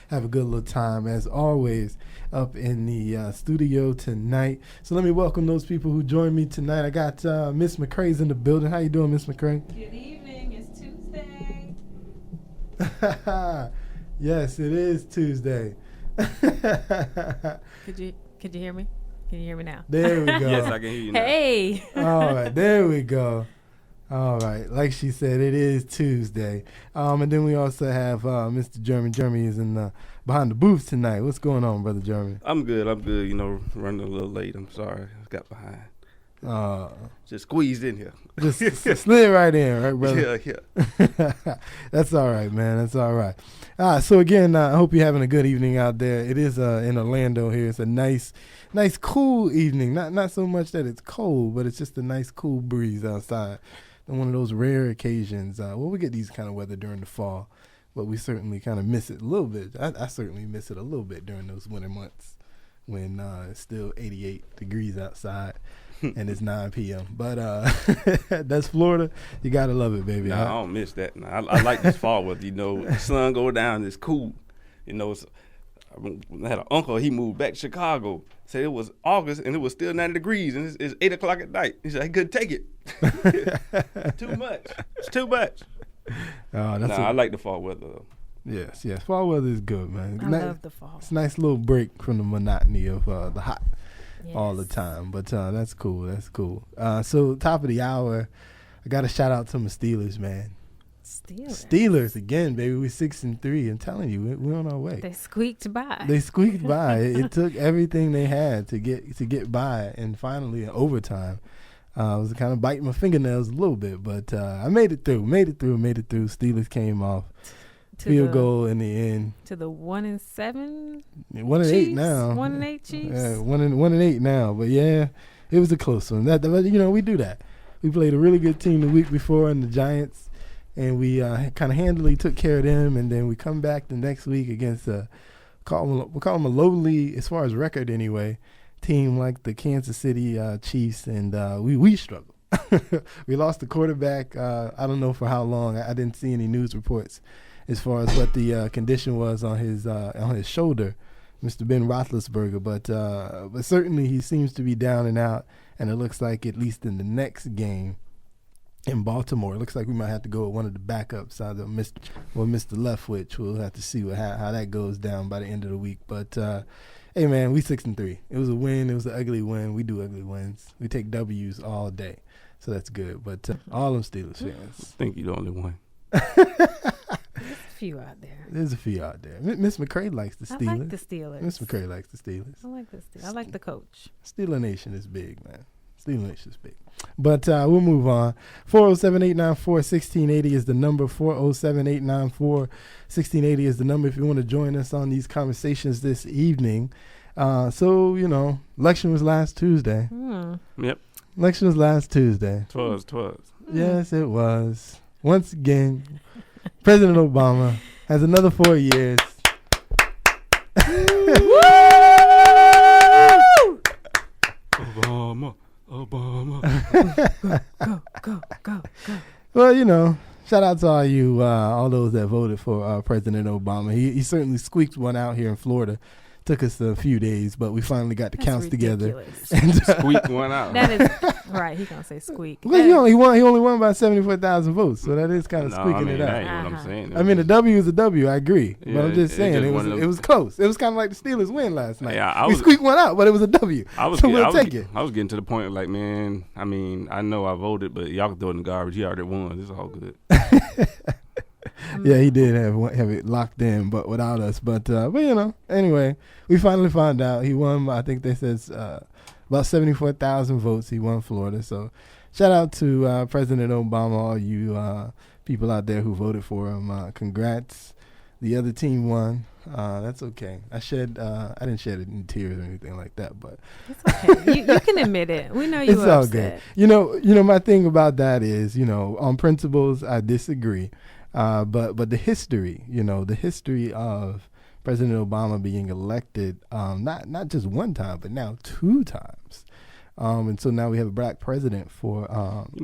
Have a good little time as always up in the studio tonight. So let me welcome those people who joined me tonight. I got Miss McCrae's in the building. How you doing, Miss McCrae? Good evening. It's Tuesday. Yes, it is Tuesday. Could you hear me? Can you hear me now? There we go. Yes, I can hear you now. Hey. All right, there we go. All right, like she said, it is Tuesday. And then we also have Mr. Jeremy. Jeremy is in behind the booth tonight. What's going on, Brother Jeremy? I'm good. You know, running a little late. I'm sorry. I got behind. Just squeezed in here. Just slid right in, right, brother? Yeah. That's all right, man. That's all right. So again, I hope you're having a good evening out there. It is in Orlando here. It's a nice, cool evening. Not so much that it's cold, but it's just a nice, cool breeze outside. And one of those rare occasions. We get these kind of weather during the fall, but we certainly kind of miss it a little bit. I certainly miss it a little bit during those winter months when it's still 88 degrees outside and it's 9 p.m. But that's Florida. You got to love it, baby. Nah, I don't miss that. Nah, I like this fall weather. You know, the sun go down. It's cool. You know, I had an uncle. He moved back to Chicago. Said it was August and it was still 90 degrees and it's 8 o'clock at night. He said he couldn't take it. Too much. It's too much. I like the fall weather though. Yes. Fall weather is good, man. I love the fall. It's a nice little break from the monotony of the hot all the time. But that's cool. That's cool. So top of the hour, I got to shout out to my Steelers, man. Steelers again, baby. We're 6-3. I'm telling you, we're on our way. They squeaked by. It took everything they had to get by, and finally in overtime, I was kind of biting my fingernails a little bit, but I made it through. Steelers came off field goal in the end. To the 1-7. 1-8 now. 1-8 Chiefs. Yeah, 1-8 now. But yeah, it was a close one. We do that. We played a really good team the week before in the Giants. And we kind of handily took care of them, and then we come back the next week against we'll call them a lowly, as far as record anyway, team like the Kansas City Chiefs, and we struggled. We lost the quarterback. I don't know for how long. I didn't see any news reports as far as what the condition was on his shoulder, Mr. Ben Roethlisberger. But certainly he seems to be down and out, and it looks like at least in the next game in Baltimore, it looks like we might have to go with one of the backups, either Mr. Leftwich. We'll have to see how that goes down by the end of the week. But hey, man, we 6-3. It was a win. It was an ugly win. We do ugly wins. We take W's all day, so that's good. But all them Steelers fans. I think you're the only one. There's a few out there. There's a few out there. Miss McCrae likes the Steelers. I like the Steelers. Miss McCrae likes the Steelers. I like the Steelers. I like the coach. Steeler Nation is big, man. Steeler Nation is big. But we'll move on. 407-894-1680 is the number. 407-894-1680 is the number if you want to join us on these conversations this evening. So, election was last Tuesday. Yep. Election was last Tuesday. 'Twas. Yes, it was. Once again, President Obama has another 4 years. Obama. Go. Well, shout out to all those that voted for President Obama. He certainly squeaked one out here in Florida. Took us a few days, but we finally got the counts together. And squeak one out. That is right. He's gonna say squeak. Well, he only won by 74,000 votes, so that is kind of squeaking it out. That ain't what I'm saying. I mean, a W is a W. I agree, Yeah, but I'm just saying it was close. It was kind of like the Steelers win last night. We squeaked one out, but it was a W. We'll take it. I was getting to the point like, man, I mean, I know I voted, but y'all can throw it in the garbage. He already won. It's all good. Yeah, he did have it locked in, but without us. But anyway, we finally found out he won. I think they said about 74,000 votes. He won Florida. So shout out to President Obama, all you people out there who voted for him. Congrats. The other team won. That's okay. I didn't shed it in tears or anything like that, but it's okay. You can admit it. We know you. It's were all upset. good. My thing about that is, on principles, I disagree. But the history, the history of President Obama being elected, not just one time, but now 2 times. And so now we have a black president for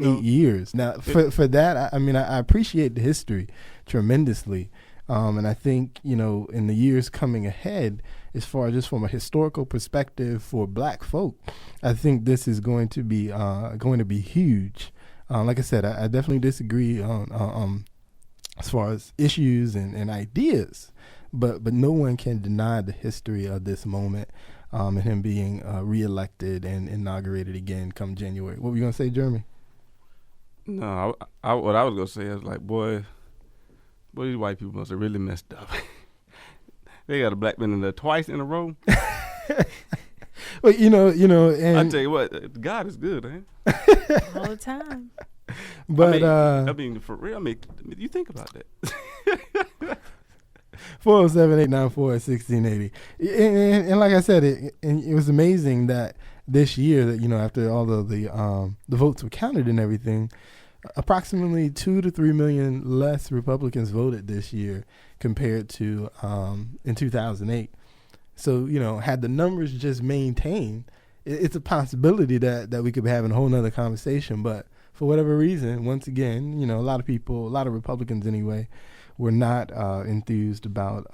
8 years. Now, for that, I appreciate the history tremendously. And I think, in the years coming ahead, as far as just from a historical perspective for black folk, I think this is going to be huge. Like I said, I definitely disagree on as far as issues and ideas, but no one can deny the history of this moment, and him being reelected and inaugurated again come January. What were you gonna say, Jeremy? No, what I was gonna say is like, boy, these white people must have really messed up. They got a black man in there twice in a row. Well, and I tell you what, God is good, man. All the time. But I mean, for real. I mean, you think about that. 407-894-1680. And like I said, it was amazing that this year, that after all of the votes were counted and everything, approximately 2 to 3 million less Republicans voted this year compared to in 2008. So, had the numbers just maintained, it's a possibility that we could be having a whole nother conversation. But for whatever reason, once again, a lot of Republicans anyway, were not enthused about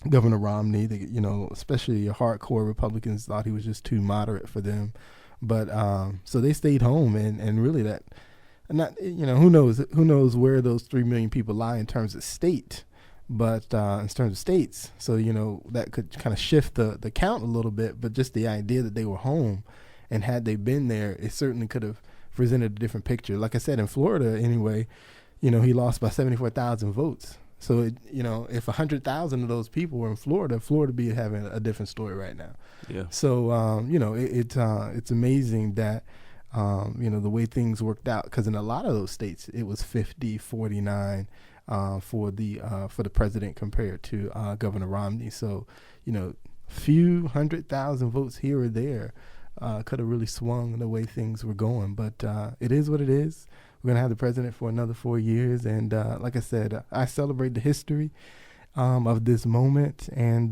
Governor Romney. They, especially hardcore Republicans thought he was just too moderate for them. But so they stayed home, and really that, not who knows where those 3 million people lie in terms of state, but in terms of states. So that could kind of shift the count a little bit. But just the idea that they were home, and had they been there, it certainly could have presented a different picture. Like I said, in Florida anyway, he lost by 74,000 votes. So, if 100,000 of those people were in Florida would be having a different story right now. Yeah. So, it's amazing that, the way things worked out, because in a lot of those states, it was 50-49 for the president compared to Governor Romney. So, few 100,000 votes here or there could have really swung the way things were going. But it is what it is. We're going to have the president for another 4 years. And like I said, I celebrate the history of this moment. And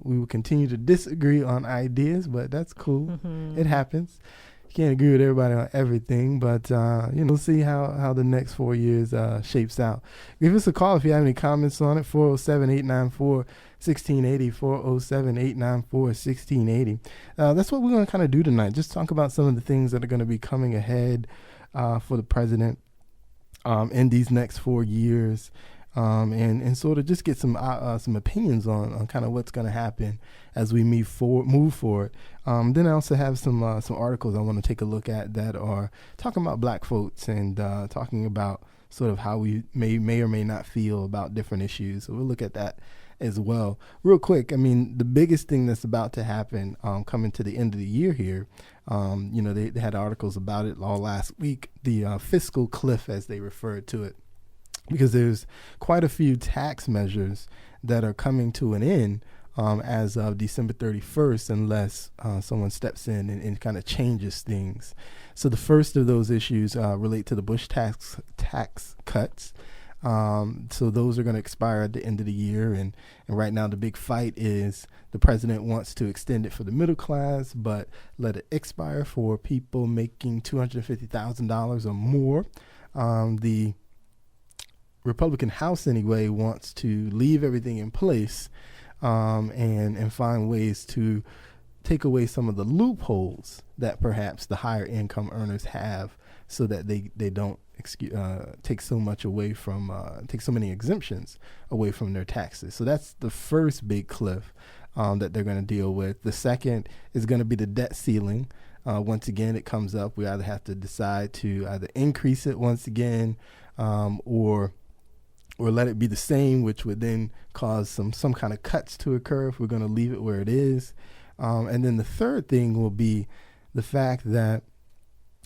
we will continue to disagree on ideas, but that's cool. Mm-hmm. It happens. You can't agree with everybody on everything, but we'll see how the next 4 years shapes out. Give us a call if you have any comments on it. 407-894-1680, 407-894-1680. That's what we're going to kind of do tonight. Just talk about some of the things that are going to be coming ahead for the president in these next 4 years, and sort of just get some opinions on kind of what's going to happen as we move forward. Then I also have some articles I want to take a look at that are talking about black folks and talking about sort of how we may or may not feel about different issues. So we'll look at that as well. Real quick, I mean, the biggest thing that's about to happen coming to the end of the year here, they had articles about it all last week, the fiscal cliff, as they referred to it, because there's quite a few tax measures that are coming to an end as of December 31st, unless someone steps in and kind of changes things. So the first of those issues relate to the Bush tax cuts. So those are going to expire at the end of the year. And right now the big fight is the president wants to extend it for the middle class, but let it expire for people making $250,000 or more. The Republican House anyway wants to leave everything in place and find ways to take away some of the loopholes that perhaps the higher income earners have, so that they don't take so many exemptions away from their taxes. So that's the first big cliff that they're going to deal with. The second is going to be the debt ceiling. Once again, it comes up. We either have to decide to either increase it once again, or let it be the same, which would then cause some kind of cuts to occur if we're going to leave it where it is. And then the third thing will be the fact that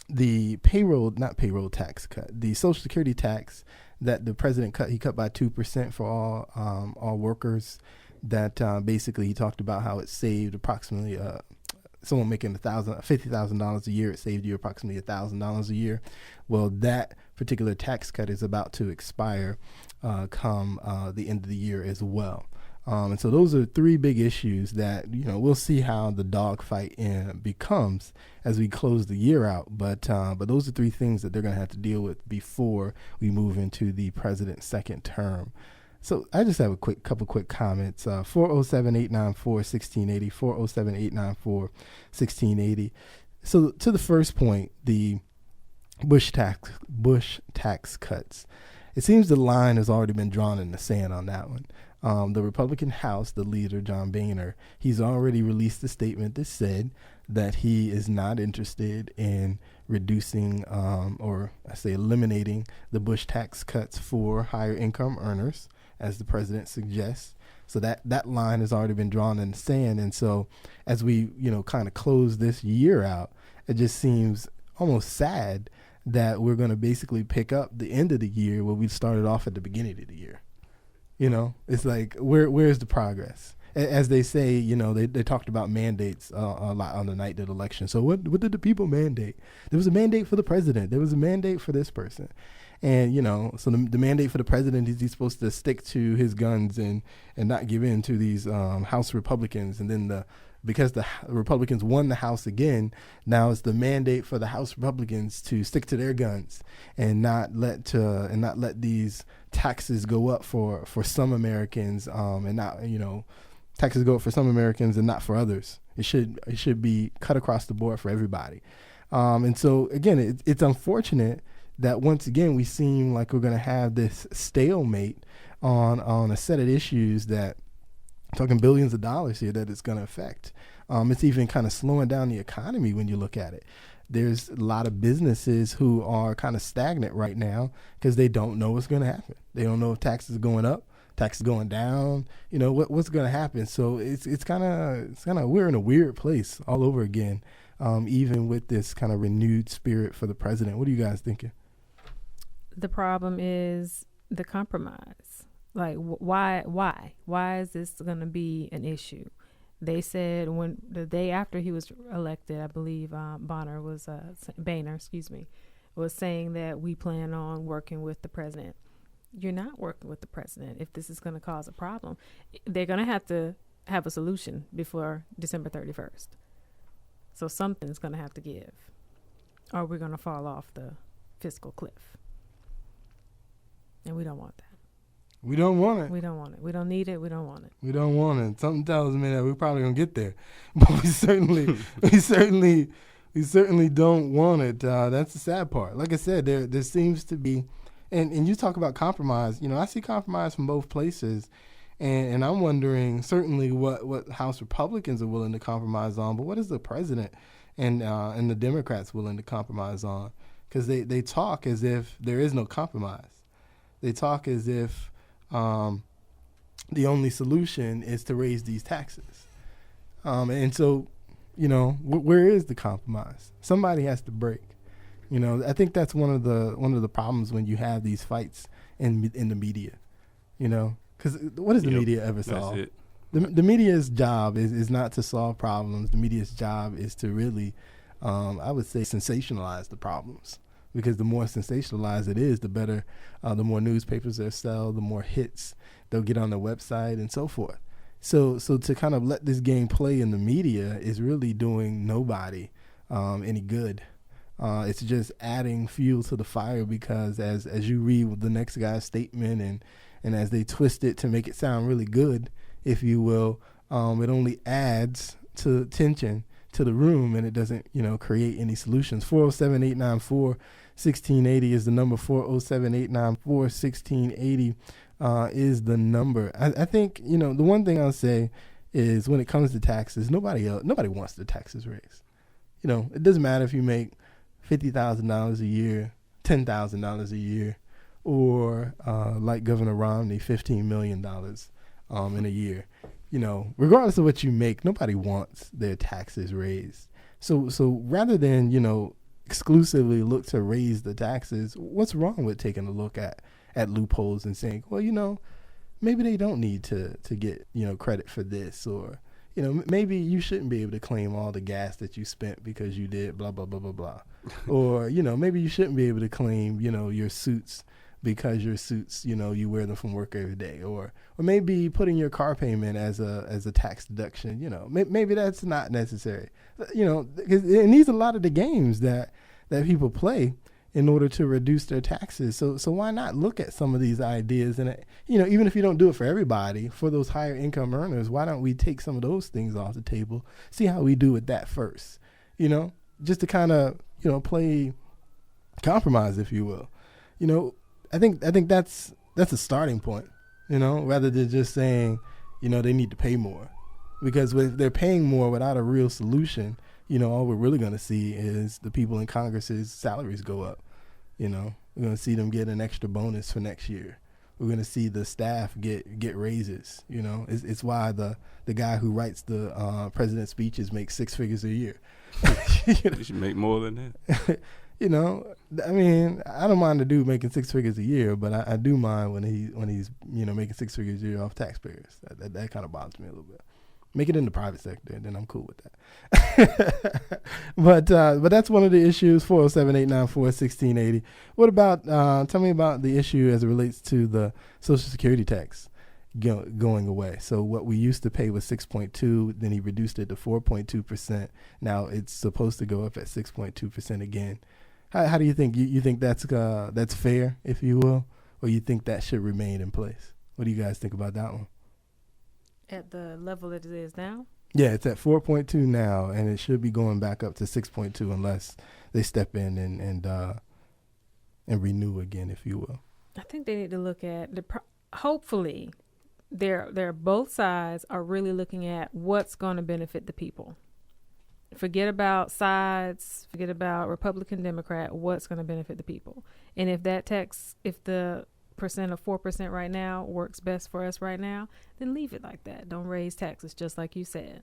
the the Social Security tax that the president cut, he cut by 2% for all workers. That basically he talked about how it saved approximately someone making $50,000 a year. It saved you approximately $1,000 a year. Well, that particular tax cut is about to expire come the end of the year as well. And so those are three big issues that, we'll see how the dogfight becomes as we close the year out. But those are three things that they're going to have to deal with before we move into the president's second term. So I just have a couple quick comments. 407-894-1680, 407-894-1680. So to the first point, the Bush tax cuts. It seems the line has already been drawn in the sand on that one. The Republican House, the leader, John Boehner, he's already released a statement that said that he is not interested in reducing or I say eliminating the Bush tax cuts for higher income earners, as the president suggests. So that line has already been drawn in the sand. And so as we, kind of close this year out, it just seems almost sad that we're going to basically pick up the end of the year where we started off at the beginning of the year. It's like, where's the progress? As they say, they talked about mandates a lot on the night of the election. So what did the people mandate? There was a mandate for the president. There was a mandate for this person. And, so the mandate for the president is he's supposed to stick to his guns and not give in to these House Republicans. And then because the Republicans won the House again, now it's the mandate for the House Republicans to stick to their guns and not let these taxes go up for some Americans and not, taxes go up for some Americans and not for others. It should be cut across the board for everybody. And so, again, it's unfortunate that once again we seem like we're going to have this stalemate on a set of issues that, talking billions of dollars here, that it's going to affect. It's even kind of slowing down the economy when you look at it. There's a lot of businesses who are kind of stagnant right now because they don't know what's going to happen. They don't know if taxes are going up, taxes going down, what's going to happen. So it's kind of we're in a weird place all over again, even with this kind of renewed spirit for the president. What are you guys thinking? The problem is the compromise. Like, why is this going to be an issue? They said when the day after he was elected, I believe Boehner was saying that we plan on working with the president. You're not working with the president if this is going to cause a problem. They're going to have a solution before December 31st. So something's going to have to give, or we're going to fall off the fiscal cliff. And we don't want that. We don't want it. We don't want it. We don't need it. We don't want it. We don't want it. Something tells me that we're probably gonna get there, but we certainly don't want it. That's the sad part. Like I said, there seems to be, and you talk about compromise. I see compromise from both places, and I'm wondering certainly what House Republicans are willing to compromise on, but what is the president and the Democrats willing to compromise on? Because they talk as if there is no compromise. They talk as if the only solution is to raise these taxes. And so, where is the compromise? Somebody has to break. I think that's one of the problems when you have these fights in the media. Because what does the media ever solve? That's it. The media's job is not to solve problems. The media's job is to really, I would say, sensationalize the problems. Because the more sensationalized it is, the better, the more newspapers they'll sell, the more hits they'll get on their website and so forth. So to kind of let this game play in the media is really doing nobody any good. It's just adding fuel to the fire because as you read the next guy's statement and as they twist it to make it sound really good, if you will, it only adds to tension to the room, and it doesn't, create any solutions. 407-894-1680 is the number. 407-894-1680 is the number. I think, the one thing I'll say is when it comes to taxes, nobody wants the taxes raised. It doesn't matter if you make $50,000 a year, $10,000 a year, or like Governor Romney, $15 million in a year. Regardless of what you make, nobody wants their taxes raised. So rather than, exclusively look to raise the taxes, what's wrong with taking a look at loopholes and saying, well, maybe they don't need to get, credit for this, or, maybe you shouldn't be able to claim all the gas that you spent because you did blah, blah, blah, blah, blah. Or, maybe you shouldn't be able to claim, your suits because your suits, you wear them from work every day, or maybe putting your car payment as a tax deduction, maybe that's not necessary, because and these are a lot of the games that people play, in order to reduce their taxes. So why not look at some of these ideas? And, even if you don't do it for everybody, for those higher income earners, why don't we take some of those things off the table, see how we do with that first, just to kind of, play compromise, if you will. I think that's a starting point, rather than just saying, they need to pay more. Because if they're paying more without a real solution, all we're really going to see is the people in Congress's salaries go up. We're going to see them get an extra bonus for next year. We're going to see the staff get raises. It's why the guy who writes the president's speeches makes six figures a year. You should make more than that. I mean, I don't mind the dude making six figures a year, but I do mind when he's making six figures a year off taxpayers. That kind of bothers me a little bit. Make it in the private sector, and then I'm cool with that. But that's one of the issues. 407-894-1680. What about? Tell me about the issue as it relates to the Social Security tax going away. So what we used to pay was 6.2. Then he reduced it to 4.2%. Now it's supposed to go up at 6.2% again. How do you think? You think that's fair, if you will, or you think that should remain in place? What do you guys think about that one? At the level that it is now? Yeah, it's at 4.2 now, and it should be going back up to 6.2 unless they step in and renew again, if you will. I think they need to look at hopefully, they're both sides are really looking at what's going to benefit the people. Forget about sides. Forget about Republican, Democrat. What's going to benefit the people? And if the percent of 4% right now works best for us right now, then leave it like that. Don't raise taxes, just like you said.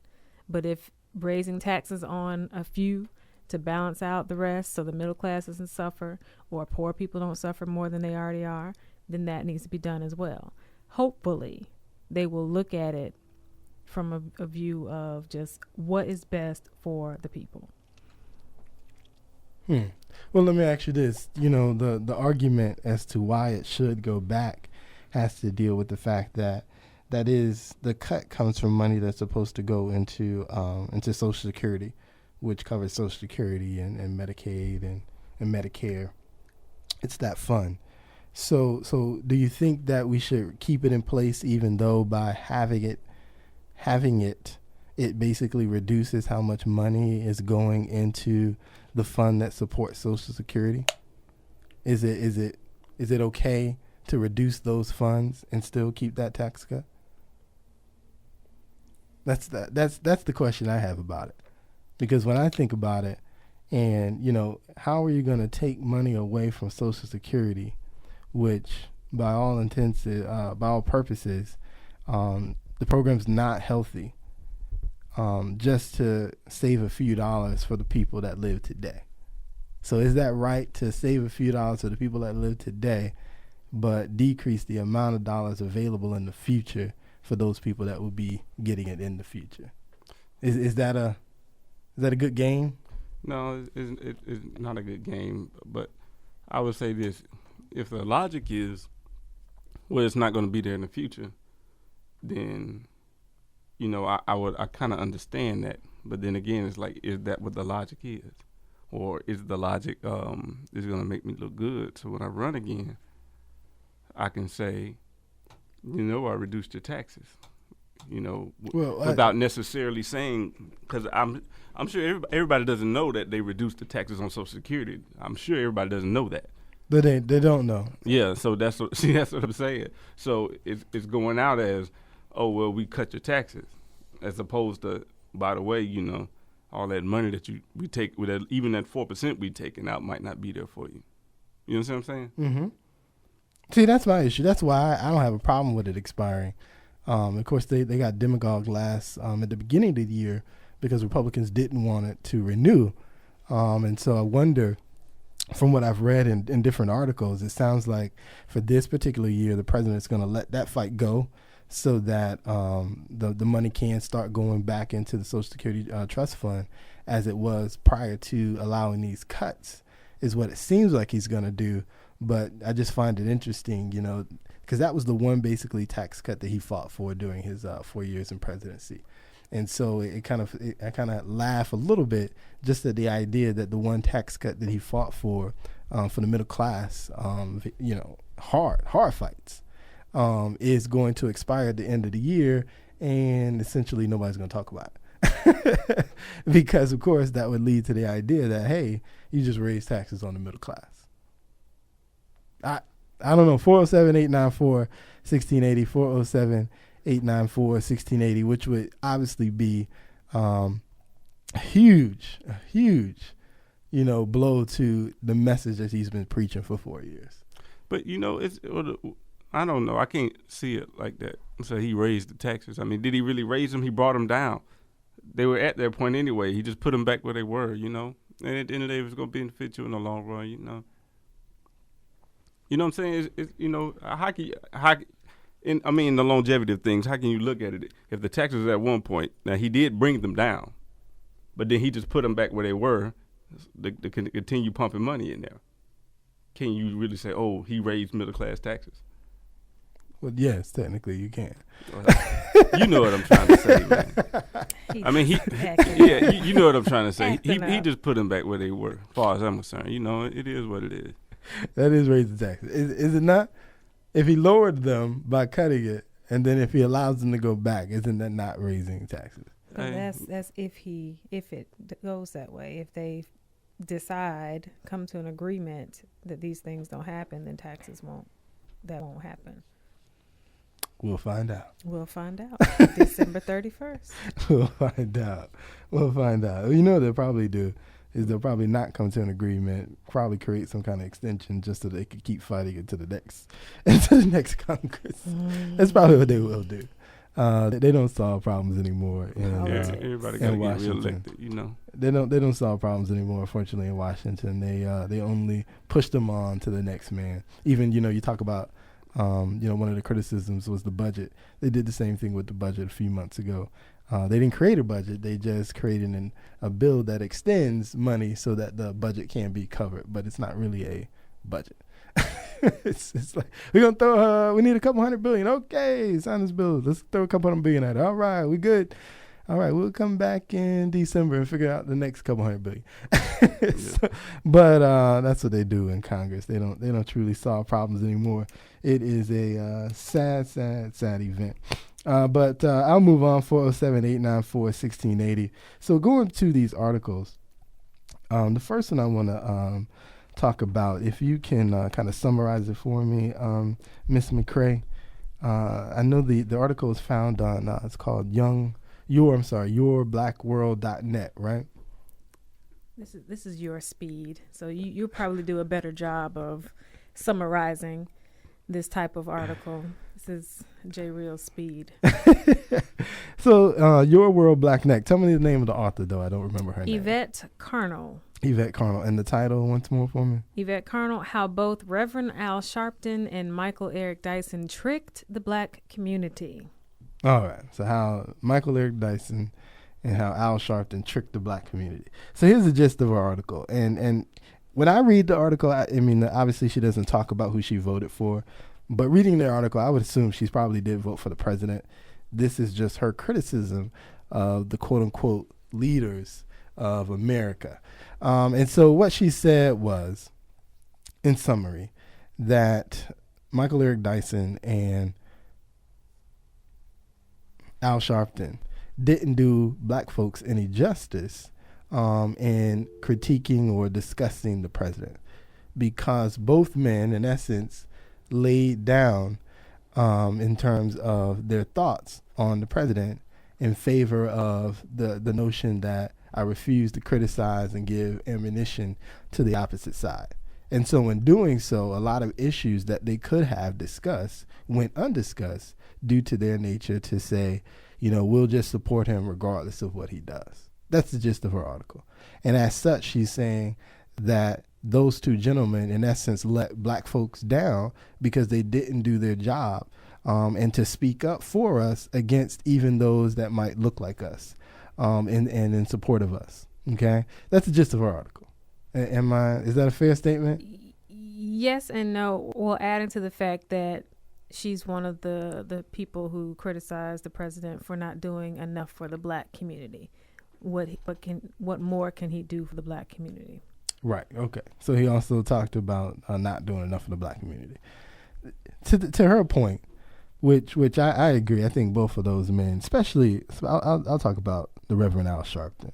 But if raising taxes on a few to balance out the rest so the middle class doesn't suffer or poor people don't suffer more than they already are, then that needs to be done as well. Hopefully, they will look at it from a view of just what is best for the people. Well, let me ask you this. The argument as to why it should go back has to deal with the fact that the cut comes from money that's supposed to go into Social Security, which covers Social Security and Medicaid and Medicare. It's that fund. So do you think that we should keep it in place even though by having it basically reduces how much money is going into the fund that supports Social Security? Is it okay to reduce those funds and still keep that tax cut? That's the question I have about it. Because when I think about it, and how are you going to take money away from Social Security, which by all intents, by all purposes, the program's not healthy, just to save a few dollars for the people that live today. So is that right to save a few dollars for the people that live today, but decrease the amount of dollars available in the future for those people that will be getting it in the future? Is that a good game? No, it's not a good game. But I would say this: if the logic is, well, it's not going to be there in the future, then I kind of understand that. But then again, it's like, is that what the logic is? Or is the logic is going to make me look good? So when I run again, I can say, I reduced your taxes. Without necessarily saying, because I'm sure everybody doesn't know that they reduced the taxes on Social Security. I'm sure everybody doesn't know that. But they don't know. Yeah, so that's what I'm saying. So it's going out as, oh, well, we cut your taxes, as opposed to, by the way, all that money that we take, with even that 4% we taking out might not be there for you. You know what I'm saying? Mm-hmm. See, that's my issue. That's why I don't have a problem with it expiring. Of course, they got demagogued last at the beginning of the year because Republicans didn't want it to renew. And so I wonder, from what I've read in different articles, it sounds like for this particular year, the president's going to let that fight go so that the money can start going back into the Social Security Trust Fund as it was prior to allowing these cuts, is what it seems like he's going to do. But I just find it interesting, because that was the one basically tax cut that he fought for during his 4 years in presidency. And so I kind of laugh a little bit just at the idea that the one tax cut that he fought for the middle class, hard fights, is going to expire at the end of the year, and essentially nobody's going to talk about it. Because, of course, that would lead to the idea that, hey, you just raised taxes on the middle class. I don't know, 407-894-1680, 407-894-1680, which would obviously be a huge, blow to the message that he's been preaching for 4 years. But, I don't know. I can't see it like that. So he raised the taxes. I mean, did he really raise them? He brought them down. They were at their point anyway. He just put them back where they were, And at the end of the day, it was going to benefit you in the long run, You know what I'm saying? In the longevity of things, how can you look at it? If the taxes at one point, now he did bring them down, but then he just put them back where they were to continue pumping money in there. Can you really say, oh, he raised middle class taxes? Well, yes, technically you can. You know what I'm trying to say, man. You know what I'm trying to say. He just put them back where they were, as far as I'm concerned. It is what it is. That is raising taxes. Is it not? If he lowered them by cutting it, and then if he allows them to go back, isn't that not raising taxes? But that's if it goes that way. If they come to an agreement that these things don't happen, then that won't happen. We'll find out. December 31st. We'll find out. They'll probably do is they'll probably not come to an agreement, probably create some kind of extension just so they could keep fighting into the next Congress. That's probably what they will do. They don't solve problems anymore everybody in got to get Washington. reelected, They don't solve problems anymore, unfortunately, in Washington. They only push them on to the next man. Even, you talk about one of the criticisms was the budget. They did the same thing with the budget a few months ago. They didn't create a budget. They just created a bill that extends money so that the budget can be covered, but it's not really a budget. It's like, we're going to throw, we need a couple $100 billion. Okay, sign this bill. Let's throw a couple $100 billion at it. All right, we good. All right, we'll come back in December and figure out the next couple $100 billion. But that's what they do in Congress. They don't truly solve problems anymore. It is a sad event. But I'll move on. 407-894-1680. So going to these articles, the first one I want to talk about, if you can kind of summarize it for me, Miss McCrae. I know the article is found on it's called yourblackworld.net, right? This is your speed, so you'll probably do a better job of summarizing this type of article. This is J Real speed. So Your World Blackneck. Tell me the name of the author, though. I don't remember her name. Yvette Carnell. And the title once more for me. Yvette Carnell, How Both Reverend Al Sharpton and Michael Eric Dyson Tricked the Black Community. All right. So how Michael Eric Dyson and how Al Sharpton tricked the black community. So here's the gist of our article. And when I read the article, I mean, obviously she doesn't talk about who she voted for. But reading the article, I would assume she probably did vote for the president. This is just her criticism of the quote-unquote leaders of America. And so what she said was, in summary, that Michael Eric Dyson and Al Sharpton didn't do black folks any justice in critiquing or discussing the president, because both men, in essence, laid down in terms of their thoughts on the president in favor of the notion that I refuse to criticize and give ammunition to the opposite side. And so in doing so, a lot of issues that they could have discussed went undiscussed due to their nature to say, we'll just support him regardless of what he does. That's the gist of her article. And as such, she's saying that those two gentlemen, in essence, let black folks down because they didn't do their job and to speak up for us against even those that might look like us and in support of us. Okay? That's the gist of her article. Is that a fair statement? Yes and no. Well, adding to the fact that she's one of the people who criticize the president for not doing enough for the black community. What more can he do for the black community? Right. Okay. So he also talked about not doing enough for the black community. To her point, which I agree. I think both of those men, especially, I'll talk about the Reverend Al Sharpton.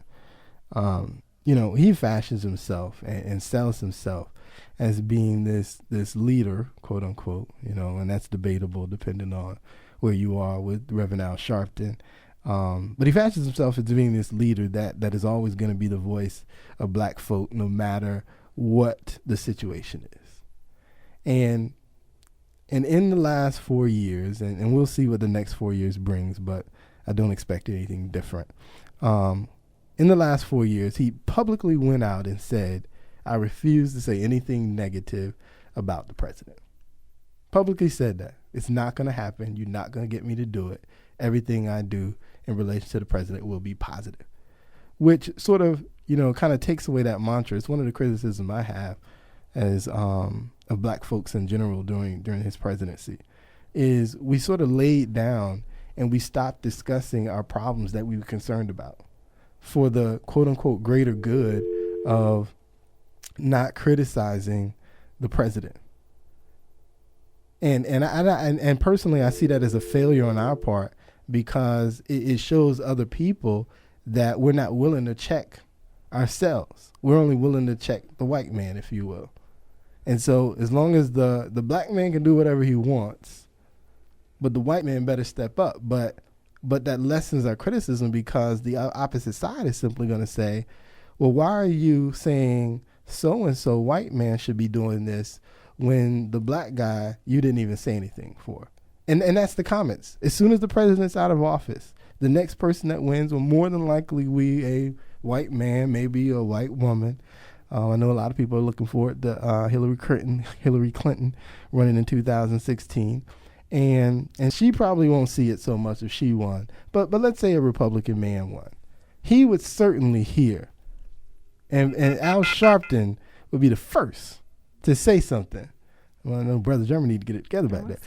He fashions himself and sells himself as being this leader, quote unquote, and that's debatable depending on where you are with Reverend Al Sharpton. But he fashions himself as being this leader that is always going to be the voice of black folk, no matter what the situation is. And in the last 4 years, and we'll see what the next 4 years brings, but I don't expect anything different. In the last 4 years, he publicly went out and said, I refuse to say anything negative about the president. Publicly said that. It's not going to happen. You're not going to get me to do it. Everything I do in relation to the president will be positive, which sort of, kind of takes away that mantra. It's one of the criticisms I have as of black folks in general during his presidency, is we sort of laid down and we stopped discussing our problems that we were concerned about for the quote unquote greater good of not criticizing the president. And personally, I see that as a failure on our part, because it shows other people that we're not willing to check ourselves. We're only willing to check the white man, if you will. And so as long as the black man can do whatever he wants, but the white man better step up. But that lessens our criticism, because the opposite side is simply going to say, well, why are you saying so-and-so white man should be doing this when the black guy you didn't even say anything for? And that's the comments. As soon as the president's out of office, the next person that wins will more than likely be a white man, maybe a white woman. I know a lot of people are looking forward to Hillary Clinton running in 2016. And she probably won't see it so much if she won. But let's say a Republican man won. He would certainly hear. And Al Sharpton would be the first to say something. Well, I know Brother German need to get it together back there.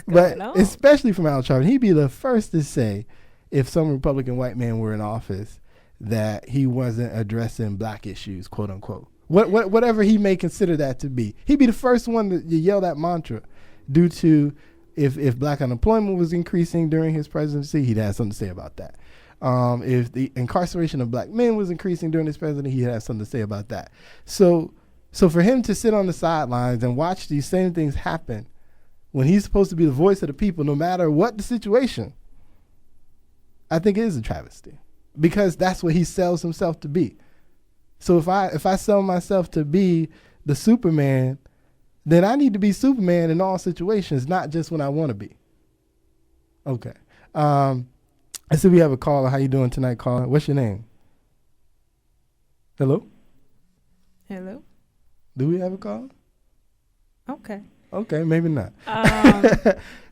But especially from Al Sharpton, he'd be the first to say, if some Republican white man were in office, that he wasn't addressing black issues, quote unquote. Whatever he may consider that to be. He'd be the first one to yell that mantra, due to if black unemployment was increasing during his presidency, he'd have something to say about that. If the incarceration of black men was increasing during his presidency, he'd have something to say about that. So for him to sit on the sidelines and watch these same things happen when he's supposed to be the voice of the people, no matter what the situation, I think it is a travesty, because that's what he sells himself to be. So if I sell myself to be the Superman, then I need to be Superman in all situations, not just when I want to be. Okay. I see we have a caller. How you doing tonight, caller? What's your name? Hello? Hello? Do we have a caller? Okay. Okay, maybe not.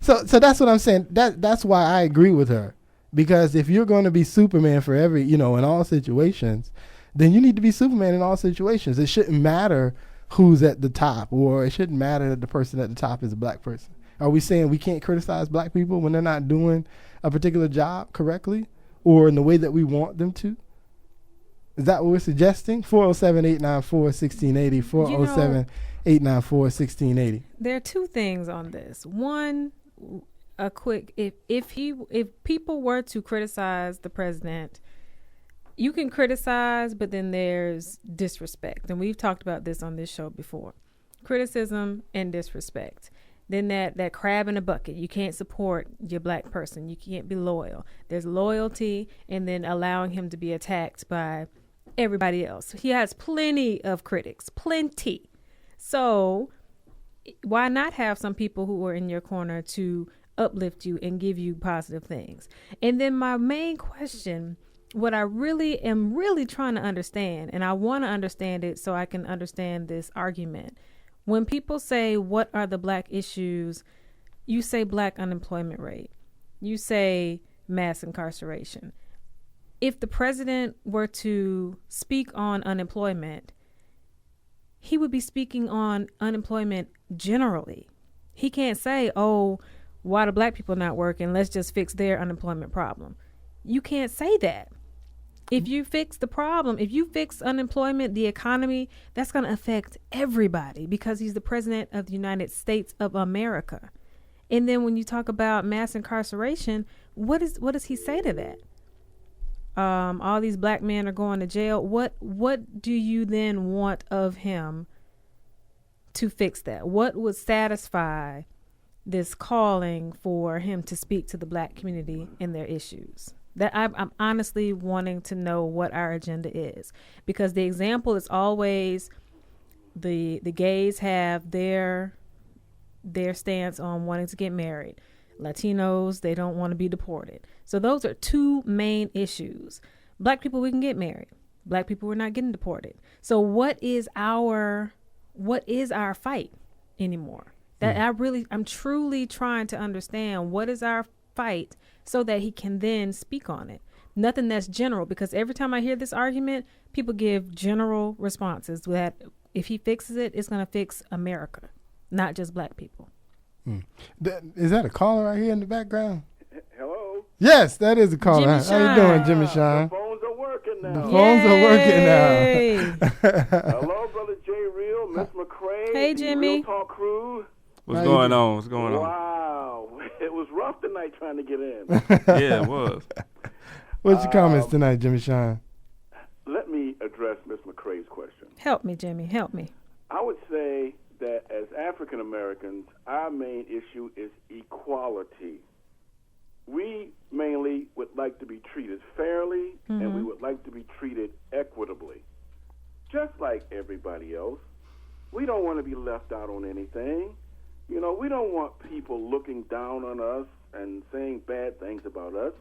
So that's what I'm saying. That's why I agree with her. Because if you're going to be Superman for every, in all situations, then you need to be Superman in all situations. It shouldn't matter who's at the top, or it shouldn't matter that the person at the top is a black person. Are we saying we can't criticize black people when they're not doing a particular job correctly or in the way that we want them to? Is that what we're suggesting? 407-894-1680, 407-894-1680. There are two things on this. One, a quick, if people were to criticize the president, you can criticize, but then there's disrespect. And we've talked about this on this show before. Criticism and disrespect. Then that crab in a bucket. You can't support your black person. You can't be loyal. There's loyalty, and then allowing him to be attacked by everybody else. He has plenty of critics. Plenty. So why not have some people who are in your corner to uplift you and give you positive things? And then my main question, what I really am trying to understand, and I want to understand it so I can understand this argument. When people say, what are the black issues? You say black unemployment rate. You say mass incarceration. If the president were to speak on unemployment, he would be speaking on unemployment generally. He can't say, oh, why do black people not working? Let's just fix their unemployment problem. You can't say that. If you fix the problem, if you fix unemployment, the economy, that's going to affect everybody because he's the president of the United States of America. And then when you talk about mass incarceration, what does he say to that? All these black men are going to jail. What do you then want of him to fix that? What would satisfy this calling for him to speak to the black community and their issues? That I'm honestly wanting to know what our agenda is, because the example is always the gays have their stance on wanting to get married. Latinos, they don't want to be deported. So those are two main issues. Black people, we can get married. Black people, we're not getting deported. So what is our fight anymore? That I'm truly trying to understand what is our fight so that he can then speak on it. Nothing that's general, because every time I hear this argument, people give general responses that if he fixes it, it's going to fix America, not just black people. Is that a caller right here in the background? Hello? Yes, that is a caller. How you doing, Jimmy Shine? The phones are working now. The phones are working now. Hello, Brother J. Real, Miss McCray. Hey, Jimmy. Real Talk crew. What's going on? What's going on? Wow. It was rough tonight trying to get in. Yeah, it was. What's your comments tonight, Jimmy Shine? Let me address Miss McCray's question. Help me, Jimmy. Help me. I would say that as African Americans, our main issue is equality. We mainly would like to be treated fairly, and we would like to be treated equitably, just like everybody else. We don't want to be left out on anything. You know, we don't want people looking down on us and saying bad things about us.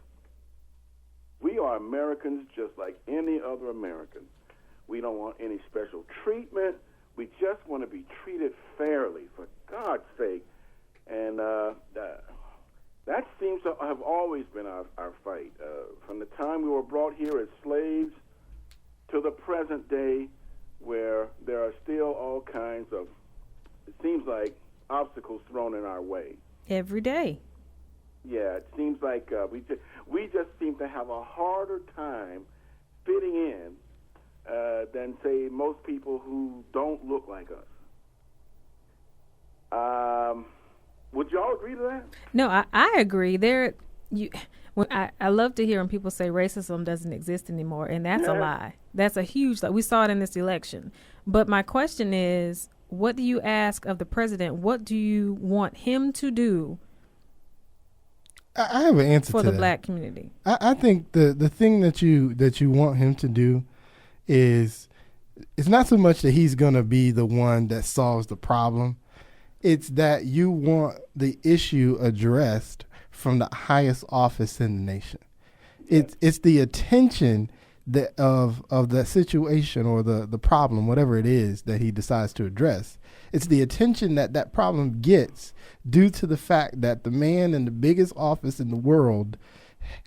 We are Americans just like any other American. We don't want any special treatment. We just want to be treated fairly, for God's sake. And that seems to have always been our fight. From the time we were brought here as slaves to the present day, where there are still all kinds of, it seems like, obstacles thrown in our way. Every day. Yeah, it seems like we just seem to have a harder time fitting in than, say, most people who don't look like us. Would y'all agree to that? No, I agree. I love to hear when people say racism doesn't exist anymore, and that's a lie. That's a huge lie. We saw it in this election. But my question is, what do you ask of the president? What do you want him to do? I have an answer for to the black community. I think the thing that you want him to do is, it's not so much that he's going to be the one that solves the problem. It's that you want the issue addressed from the highest office in the nation. It's the attention that of that situation or the problem, whatever it is that he decides to address. It's the attention that problem gets due to the fact that the man in the biggest office in the world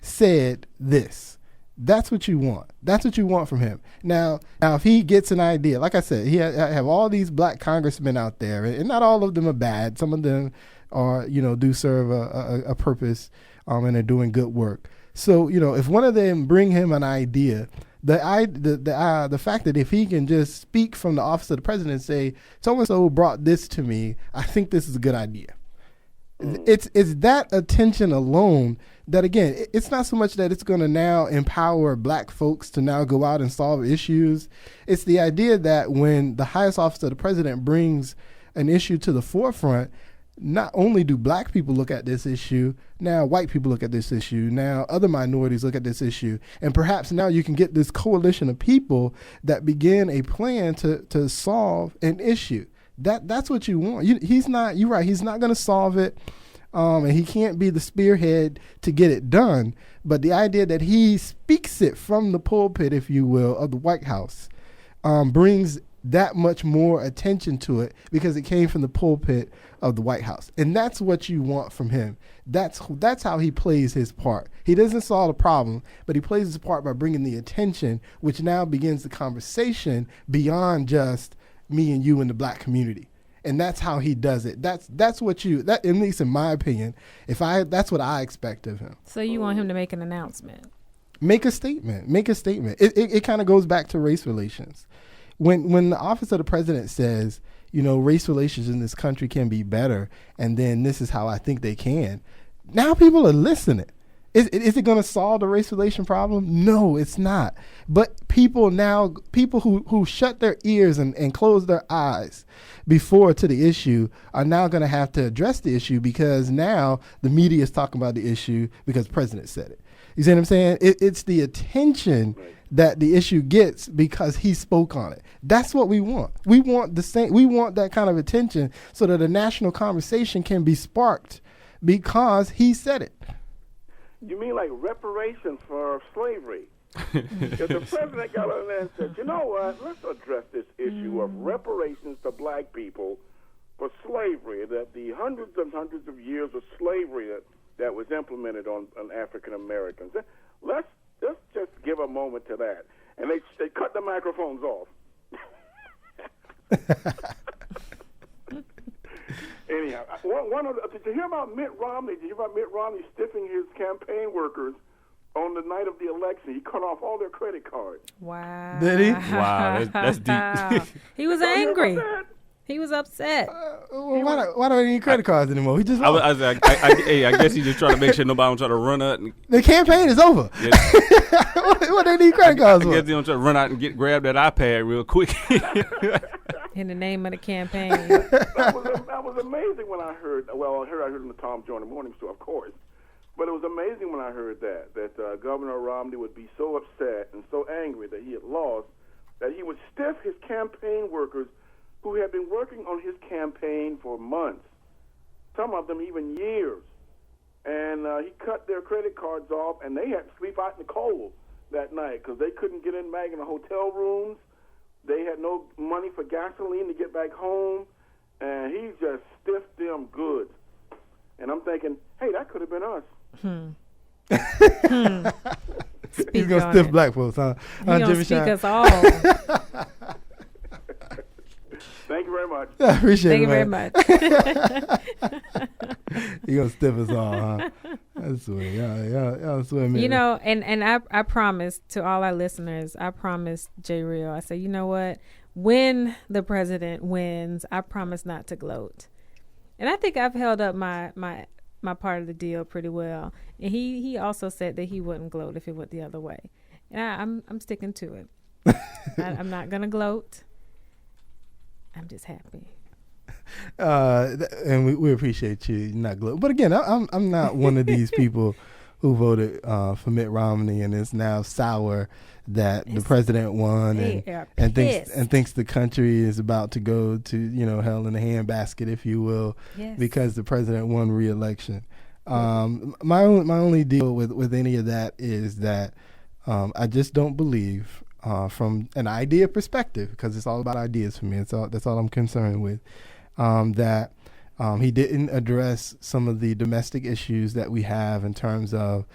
said this. That's what you want. That's what you want from him. Now, if he gets an idea, like I said, he have all these black congressmen out there, and not all of them are bad. Some of them are, do serve a purpose, and are doing good work. So, if one of them bring him an idea, the fact that if he can just speak from the office of the president and say, so-and-so brought this to me, I think this is a good idea. It's that attention alone that, again, it's not so much that it's going to now empower black folks to now go out and solve issues. It's the idea that when the highest office of the president brings an issue to the forefront, not only do black people look at this issue, now white people look at this issue, now other minorities look at this issue, and perhaps now you can get this coalition of people that begin a plan to solve an issue. That's what you want. You're right, he's not going to solve it, and he can't be the spearhead to get it done, but the idea that he speaks it from the pulpit, if you will, of the White House, brings that much more attention to it because it came from the pulpit of the White House. And that's what you want from him. That's how he plays his part. He doesn't solve the problem, but he plays his part by bringing the attention, which now begins the conversation beyond just me and you and the black community. And that's how he does it. That's what at least in my opinion, that's what I expect of him. So you want him to make an announcement? Make a statement. It kind of goes back to race relations. When the office of the president says, race relations in this country can be better, and then this is how I think they can, now people are listening. Is it going to solve the race relation problem? No, it's not. But people who shut their ears and close their eyes before to the issue are now going to have to address the issue, because now the media is talking about the issue because the president said it. You see what I'm saying? It's the attention that the issue gets because he spoke on it. That's what we want. We want that kind of attention so that a national conversation can be sparked because he said it. You mean like reparations for slavery? If the president got on there and said, you know what, let's address this issue of reparations to black people for slavery, that the hundreds and hundreds of years of slavery that was implemented on African Americans. Let's just give a moment to that. And they cut the microphones off. Anyhow, did you hear about Mitt Romney? Did you hear about Mitt Romney stiffing his campaign workers on the night of the election? He cut off all their credit cards. Wow. Did he? Wow, that's deep. He was angry. He was upset. Why don't he need credit cards anymore? He just I guess he's just trying to make sure nobody don't try to run out. The campaign is over. Yeah. What they need credit cards for? I guess they don't try to run out and grab that iPad real quick. In the name of the campaign. That was amazing when I heard. Well, I heard it in the Tom Joyner Morning Show, of course. But it was amazing when I heard that Governor Romney would be so upset and so angry that he had lost that he would stiff his campaign workers who had been working on his campaign for months, some of them even years. And he cut their credit cards off, and they had to sleep out in the cold that night because they couldn't get back in the hotel rooms. They had no money for gasoline to get back home, and he just stiffed them good. And I'm thinking, hey, that could have been us. He's going to stiff black folks, huh? He's going to speak us all. Thank you very much. I appreciate it, man. Thank you very much. You're going to stiff us all, huh? That's sweet. Y'all sweet, man. And I promise to all our listeners, I promise J. Real, I say, you know what? When the president wins, I promise not to gloat. And I think I've held up my part of the deal pretty well. And he also said that he wouldn't gloat if it went the other way. And I'm sticking to it. I'm not going to gloat. I'm just happy. And we appreciate you not gloating. But again, I'm not one of these people who voted for Mitt Romney and is now sour that the president won and thinks the country is about to go to hell in a handbasket, if you will, because the president won re-election. My only deal with any of that is that I just don't believe. From an idea perspective, because it's all about ideas for me. That's all I'm concerned with. That he didn't address some of the domestic issues that we have in terms of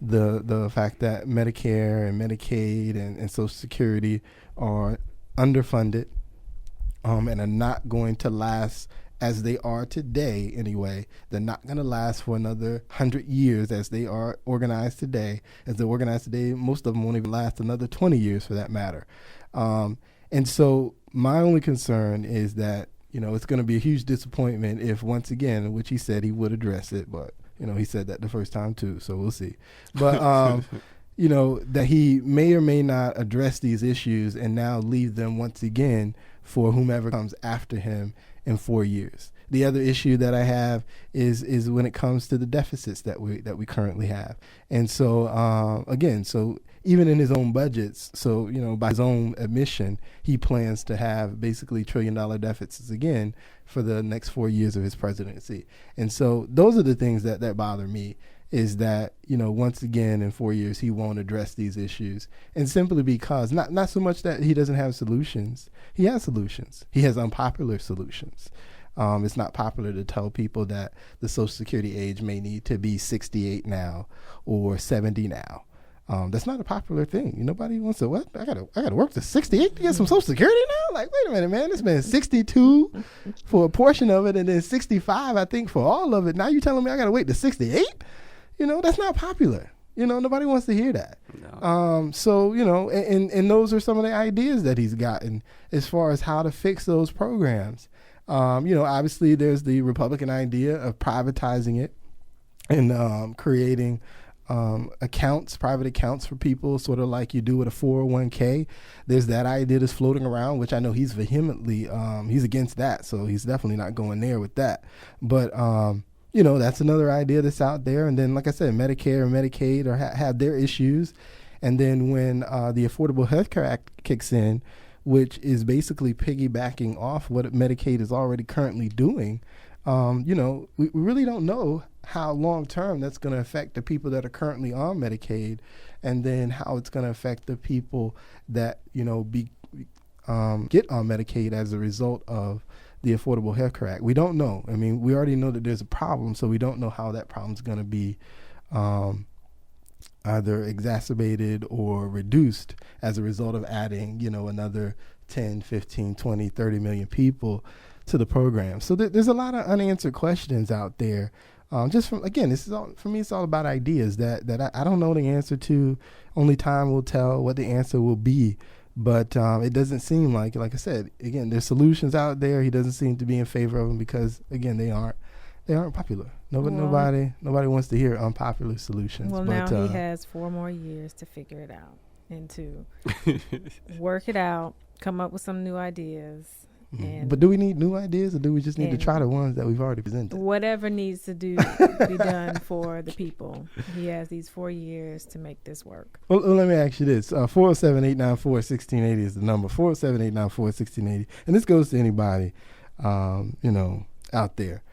the fact that Medicare and Medicaid and Social Security are underfunded and are not going to last as they are today anyway. They're not going to last for another 100 years as they are organized today. As they're organized today, most of them won't even last another 20 years for that matter. And so my only concern is that, it's going to be a huge disappointment if once again, which he said he would address it, but, he said that the first time too, so we'll see. But, that he may or may not address these issues and now leave them once again for whomever comes after him in 4 years. The other issue that I have is when it comes to the deficits that we currently have. And so so even in his own budgets, by his own admission, he plans to have basically $1 trillion deficits again for the next 4 years of his presidency. And so those are the things that bother me, is that, once again in 4 years he won't address these issues. And simply because, not so much that he doesn't have solutions. He has solutions. He has unpopular solutions. It's not popular to tell people that the Social Security age may need to be 68 now or 70 now. That's not a popular thing. Nobody wants to, what? I gotta work to 68 to get some Social Security now? Like, wait a minute, man. It's been 62 for a portion of it and then 65, I think, for all of it. Now you telling me I gotta wait to 68? That's not popular. Nobody wants to hear that. No. So, and those are some of the ideas that he's gotten as far as how to fix those programs. Obviously there's the Republican idea of privatizing it and creating private accounts for people, sort of like you do with a 401k. There's that idea that's floating around, which I know he's vehemently, he's against that. So he's definitely not going there with that. But, that's another idea that's out there. And then, like I said, Medicare and Medicaid have their issues. And then when the Affordable Health Care Act kicks in, which is basically piggybacking off what Medicaid is already currently doing, we really don't know how long-term that's going to affect the people that are currently on Medicaid, and then how it's going to affect the people that, get on Medicaid as a result of the Affordable Health Care Act. We don't know. I mean, we already know that there's a problem, so we don't know how that problem is going to be either exacerbated or reduced as a result of adding, another 10, 15, 20, 30 million people to the program. So there's a lot of unanswered questions out there. This is all, for me, it's all about ideas that I don't know the answer to. Only time will tell what the answer will be. But it doesn't seem like I said, again, there's solutions out there. He doesn't seem to be in favor of them because, again, they aren't popular. Nobody wants to hear unpopular solutions. Well, now he has 4 more years to figure it out and to work it out, come up with some new ideas. Mm-hmm. But do we need new ideas, or do we just need to try the ones that we've already presented? Whatever needs to be done for the people. He has these 4 years to make this work. Well, let me ask you this. 407-894-1680 is the number, 407-894-1680. And this goes to anybody, out there.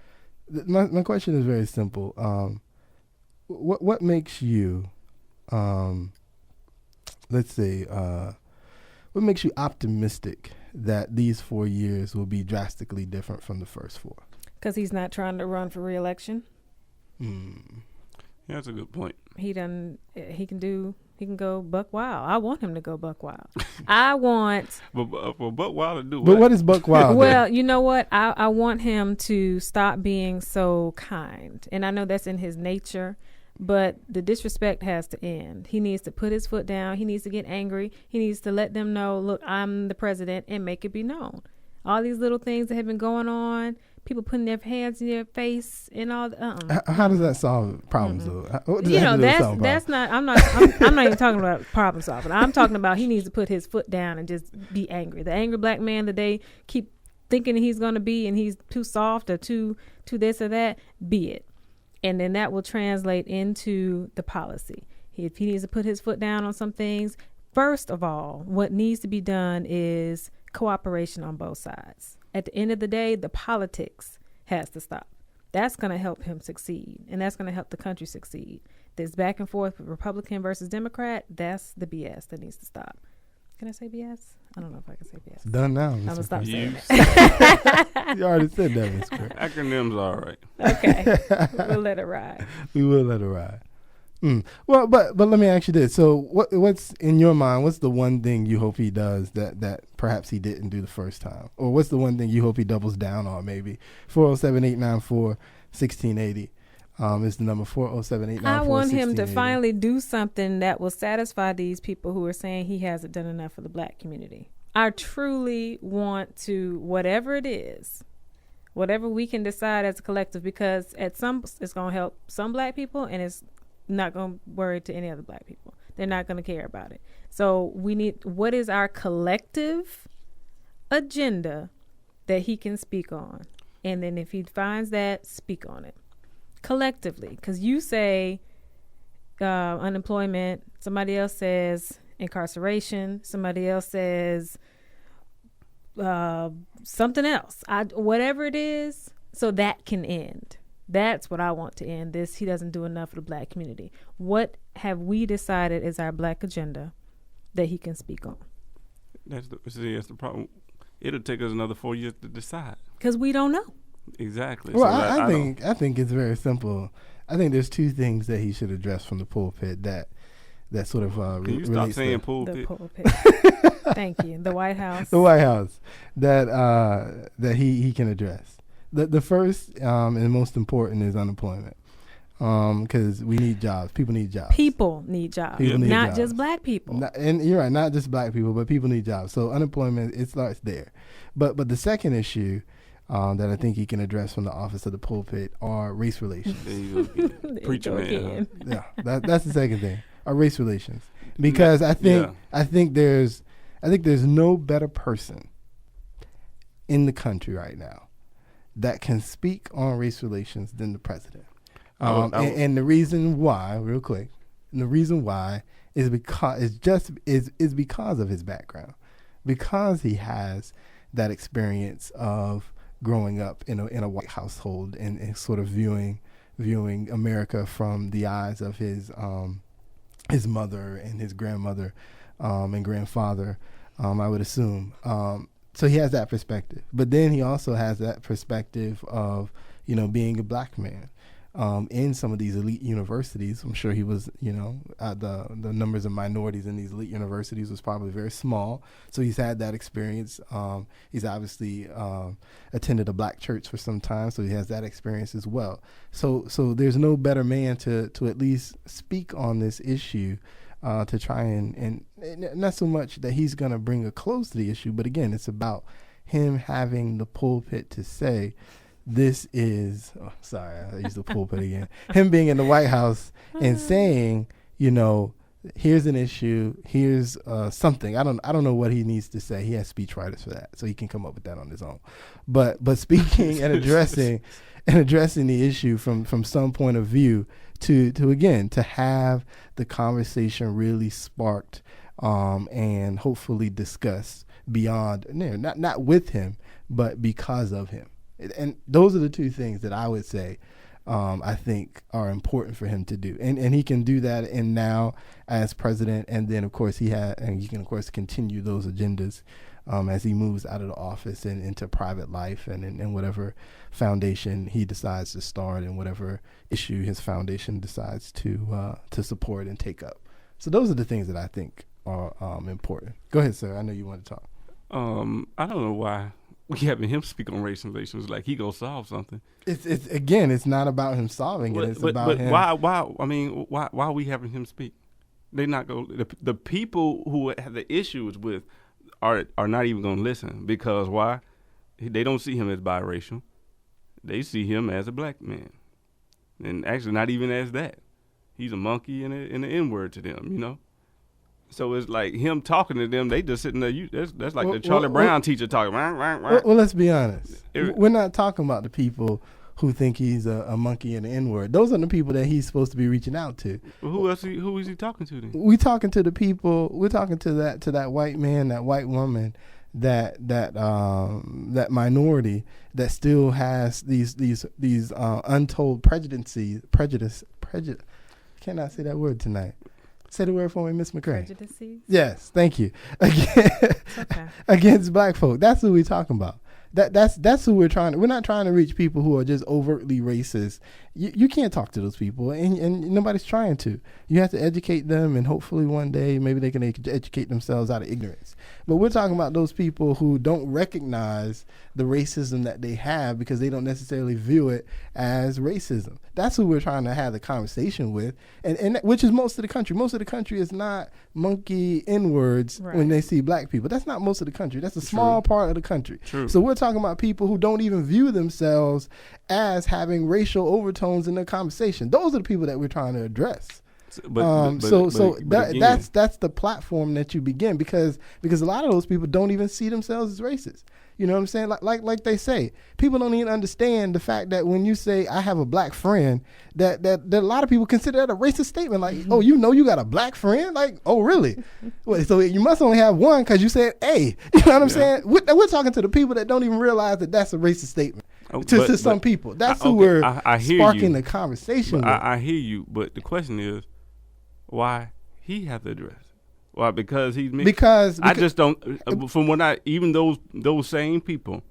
My question is very simple. What makes you, what makes you optimistic that these 4 years will be drastically different from the first 4? Because he's not trying to run for re-election. Yeah, that's a good point. He can go buck wild. I want him to go buck wild. I want. But buck wild to do what? But what is buck wild? Well, you know what? I want him to stop being so kind. And I know that's in his nature. But the disrespect has to end. He needs to put his foot down. He needs to get angry. He needs to let them know, look, I'm the president, and make it be known. All these little things that have been going on, people putting their hands in their face and all. How does that solve problems? Though? That's not. I'm not even talking about problem solving. I'm talking about he needs to put his foot down and just be angry. The angry black man that they keep thinking he's going to be, and he's too soft or too this or that. Be it. And then that will translate into the policy. If he needs to put his foot down on some things, first of all, what needs to be done is cooperation on both sides. At the end of the day, the politics has to stop. That's going to help him succeed, and that's going to help the country succeed. This back and forth with Republican versus Democrat, that's the BS that needs to stop. Can I say BS? I don't know if I can say BS. It's done now. I'm going to stop saying that. You already said that, Ms. Craig. Acronyms are all right. Okay. We'll let it ride. We will let it ride. Well, but let me ask you this. So what's in your mind, what's the one thing you hope he does that perhaps he didn't do the first time? Or what's the one thing you hope he doubles down on maybe? 407-894-1680. Is the number 407-894-1680. I want him to finally do something that will satisfy these people who are saying he hasn't done enough for the black community. I truly want to, whatever it is, whatever we can decide as a collective, because it's going to help some black people and it's not going to worry to any other black people. They're not going to care about it. So we need, what is our collective agenda that he can speak on? And then if he finds that, speak on it. Collectively, because you say unemployment, somebody else says incarceration, somebody else says something else. Whatever it is, so that can end. That's what I want to end this. He doesn't do enough for the black community. What have we decided is our black agenda that he can speak on? That's the problem. It'll take us another 4 years to decide. Because we don't know. Exactly. Well, so I think it's very simple. I think there's two things that he should address from the pulpit that that sort of Can you stop relates saying to pulpit? The pulpit. Thank you. The White House. the White House that that he can address. The first and most important is unemployment, because we need jobs. People need jobs. People need jobs, People need not jobs. just black people. And you're right, not just black people, but people need jobs. So unemployment, it starts there. But the second issue that I think he can address from the office of the pulpit are race relations. There you go again. There you Preacher go man. again. Yeah, that's the second thing. Are race relations, because I think there's no better person in the country right now that can speak on race relations than the president. And the reason why, real quick, and the reason why is because of his background, because he has that experience of growing up in a white household and sort of viewing America from the eyes of his mother and his grandmother and grandfather, I would assume. So he has that perspective. But then he also has that perspective of, being a black man in some of these elite universities. I'm sure he was, the numbers of minorities in these elite universities was probably very small. So he's had that experience. He's obviously attended a black church for some time, so he has that experience as well. So there's no better man to at least speak on this issue, to try and not so much that he's going to bring a close to the issue, but again, it's about him having the pulpit to say, this is, I used the pulpit again, him being in the White House and saying, here's an issue, here's something. I don't know what he needs to say. He has speechwriters for that, so he can come up with that on his own. But speaking and addressing the issue from some point of view, to have the conversation really sparked and hopefully discussed beyond, not with him, but because of him. And those are the two things that I would say I think are important for him to do. And he can do that now as president, and then of course he can of course continue those agendas as he moves out of the office and into private life and whatever foundation he decides to start and whatever issue his foundation decides to support and take up. So those are the things that I think are important. Go ahead, sir. I know you want to talk. I don't know why we having him speak on race relations like he gonna solve something. It's not about him solving it. It's about him. Why are we having him speak? They not going. The people who have the issues with are not even gonna listen, because why? They don't see him as biracial. They see him as a black man, and actually not even as that. He's a monkey and an N-word to them, So it's like him talking to them. They just sitting there. That's like the Charlie Brown teacher talking. Well, let's be honest. We're not talking about the people who think he's a monkey and an N-word. Those are the people that he's supposed to be reaching out to. Well, who else? Who is he talking to then? We're talking to the people. We're talking to that white man, that white woman, that minority that still has these untold prejudices. Cannot say that word tonight. Say the word for me, Miss McCray. Prejudices? Yes, thank you. Okay. Against black folk. That's who we're talking about. That's who we're trying to. We're not trying to reach people who are just overtly racist. You can't talk to those people, and nobody's trying to. You have to educate them, and hopefully one day maybe they can educate themselves out of ignorance. But we're talking about those people who don't recognize the racism that they have because they don't necessarily view it as racism. That's who we're trying to have the conversation with, and which is most of the country. Most of the country is not monkey N-words when they see black people. That's not most of the country. That's a small part of the country. True. So we're talking about people who don't even view themselves as having racial overtones in their conversation. Those are the people that we're trying to address. That's the platform that you begin, because a lot of those people don't even see themselves as racist. You know what I'm saying? Like they say, people don't even understand the fact that when you say I have a black friend, that a lot of people consider that a racist statement. Like, oh, you got a black friend? Like, oh, really? Well, so you must only have one because you said A. You know what I'm saying? We're talking to the people that don't even realize that that's a racist statement. To some people, that's who we're sparking the conversation with. I hear you, but the question is, why he have to address it? Why? Because he's mixed? Because I just don't. From what even those same people,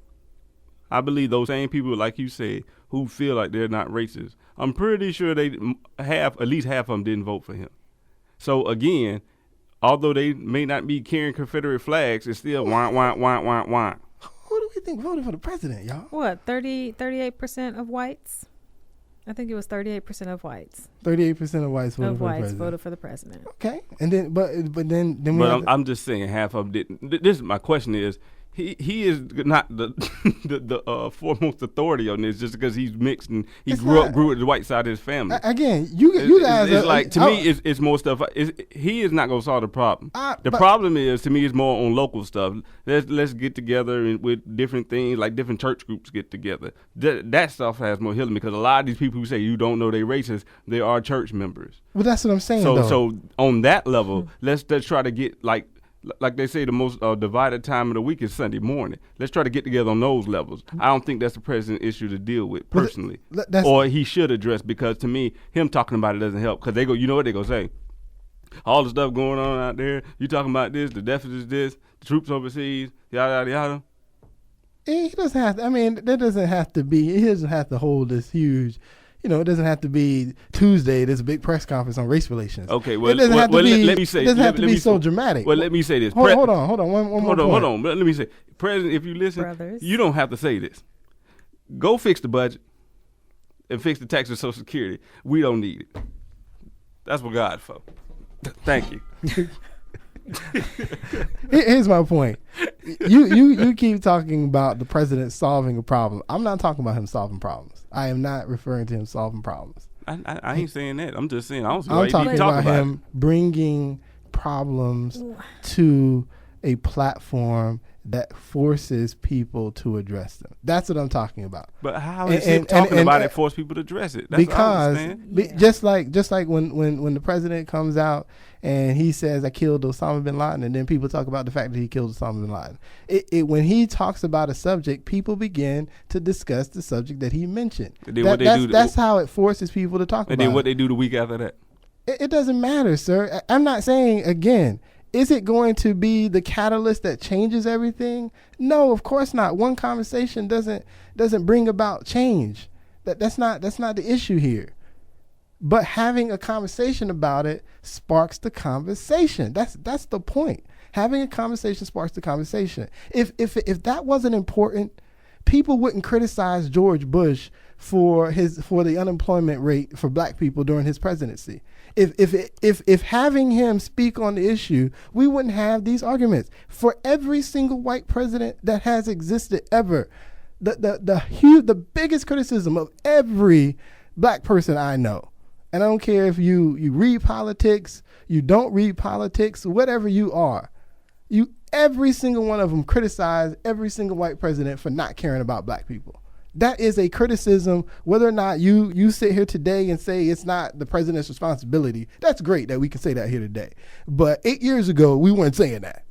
I believe those same people, like you said, who feel like they're not racist. I'm pretty sure at least half of them didn't vote for him. So again, although they may not be carrying Confederate flags, it's still wah. Who do we think voted for the president, y'all? What, 38% of whites? I think it was 38% of whites. 38% of whites voted for the president. Voted for the president. Okay, and then but then we. But I'm just saying half of them didn't. This is my question is. He is not the foremost authority on this just because he's mixed and he grew with the white side of his family. Again, you guys it's like to me it's more stuff. He is not gonna solve the problem. The problem is to me is more on local stuff. Let's get together with different things like different church groups get together. That stuff has more healing because a lot of these people who say you don't know they're racist, they are church members. Well, that's what I'm saying. So on that level, let's try to get like they say, the most divided time of the week is Sunday morning. Let's try to get together on those levels. I don't think that's the president's issue to deal with personally, or he should address because to me, him talking about it doesn't help because they go, you know what they gonna say? All the stuff going on out there, you talking about this, the deficit is this, the troops overseas, yada yada yada. He doesn't have to. I mean, that doesn't have to be. He doesn't have to hold this huge. You know, it doesn't have to be Tuesday. There's a big press conference on race relations. Okay, well, it doesn't have to be. Let me say. It doesn't have to be so dramatic. Well, let me say this. Hold on. One more point. Hold on. Let me say, President, if you listen, Brothers. You don't have to say this. Go fix the budget and fix the tax and Social Security. We don't need it. That's what God's for. Thank you. Here's my point. You keep talking about the president solving a problem. I'm not talking about him solving problems. I am not referring to him solving problems. I ain't saying that. I'm just saying I don't see why I'm talking about him it. bringing problems to a platform that forces people to address them. That's what I'm talking about. But how is him talking about it force people to address it? That's because just like when the president comes out and he says I killed Osama bin Laden, and then people talk about the fact that he killed Osama bin Laden. When he talks about a subject, people begin to discuss the subject that he mentioned. That's how it forces people to talk about it. And then what they do the week after that? It doesn't matter, sir. I'm not saying, again, is it going to be the catalyst that changes everything? No, of course not. One conversation doesn't bring about change. That's not the issue here. But having a conversation about it sparks the conversation. That's the point. Having a conversation sparks the conversation. If that wasn't important, people wouldn't criticize George Bush for the unemployment rate for black people during his presidency. If having him speak on the issue, we wouldn't have these arguments. For every single white president that has existed ever, the biggest criticism of every black person I know, and I don't care if you read politics, you don't read politics, whatever you are, every single one of them criticize every single white president for not caring about black people. That is a criticism, whether or not you sit here today and say it's not the president's responsibility. That's great that we can say that here today. But 8 years ago, we weren't saying that.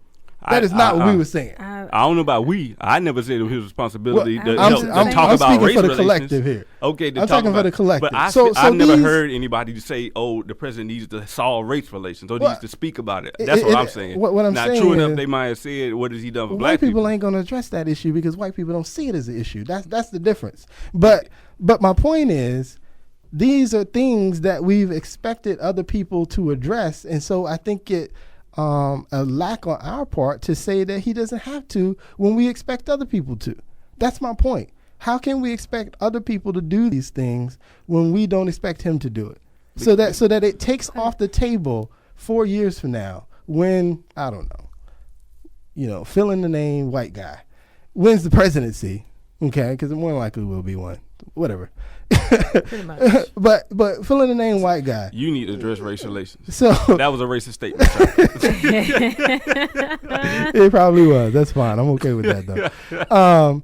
That is not what we were saying. I don't know about we. I never said it was his responsibility to I'm talk about race for the relations. Collective here. Okay, I'm talking for the collective. But I've never heard anybody say, "Oh, the president needs to solve race relations or needs to speak about it." That's what I'm saying. What I'm saying true is, enough, they might have said, "What has he done for black white people?" people? Ain't going to address that issue because white people don't see it as an issue. That's the difference. But my point is, these are things that we've expected other people to address, and so I think it. A lack on our part to say that he doesn't have to when we expect other people to. That's my point. How can we expect other people to do these things when we don't expect him to do it? So that it takes off the table 4 years from now when, I don't know, fill in the name white guy wins the presidency, okay, because it more likely will be one, whatever. Pretty much. but fill in the name white guy. You need to address race relations. So that was a racist statement. It probably was. That's fine. I'm okay with that though.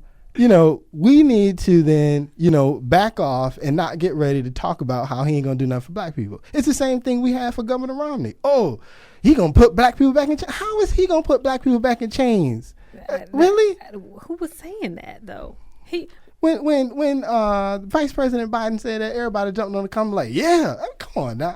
We need to then, back off and not get ready to talk about how he ain't gonna do nothing for black people. It's the same thing we had for Governor Romney. Oh, he gonna put black people back in chains. How is he gonna put black people back in chains? Really? Who was saying that though? When Vice President Biden said that, everybody jumped on the comment like, yeah, I mean, come on now.